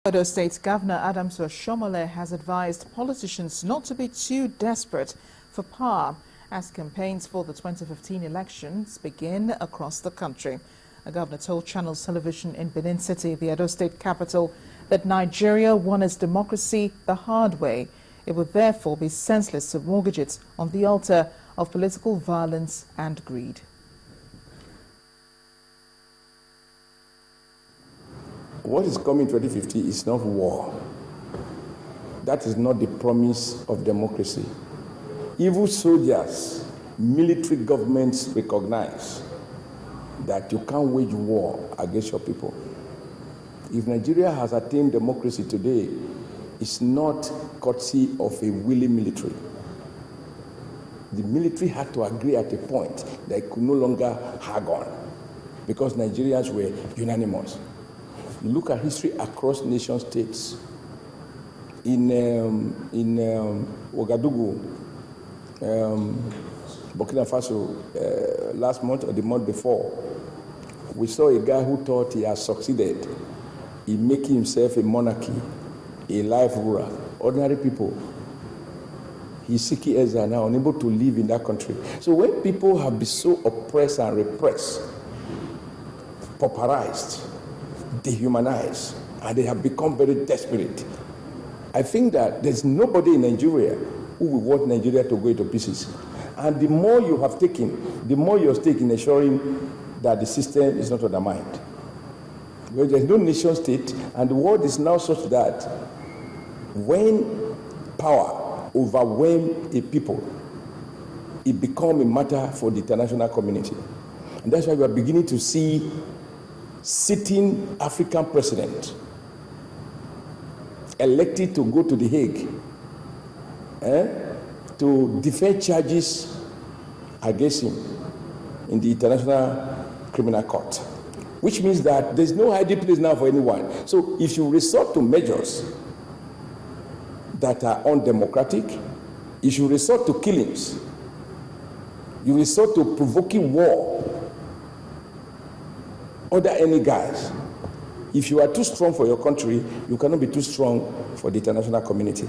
Edo State Governor Oshiomhole has advised politicians not to be too desperate for power as campaigns for the 2015 elections begin across the country. The governor told Channels Television in Benin-City, the Edo State capital, that Nigeria won its democracy the hard way. It would therefore be senseless to mortgage it on the altar of political violence and greed. What is coming in 2050 is not war. That is not the promise of democracy. Evil soldiers, military governments recognize that you can't wage war against your people. If Nigeria has attained democracy today, it's not courtesy of a willing military. The military had to agree at a point that it could no longer hang on because Nigerians were unanimous. You look at history across nation states. In Ouagadougou, Burkina Faso, last month or the month before, we saw a guy who thought he had succeeded in making himself a monarchy, a life ruler. Ordinary people, Hisiki Ezra now unable to live in that country. So when people have been so oppressed and repressed, pauperized, dehumanized, and they have become very desperate, I think that there's nobody in Nigeria who will want Nigeria to go into pieces. And the more you have taken, the more you're taking ensuring that the system is not undermined. Well, there's no nation state, and the world is now such that when power overwhelms a people, it becomes a matter for the international community. And that's why we are beginning to see sitting African president elected to go to The Hague to defend charges against him in the International Criminal Court, which means that there's no hiding place now for anyone. So if you resort to measures that are undemocratic, if you resort to killings, you resort to provoking war under any guise, if you are too strong for your country, you cannot be too strong for the international community.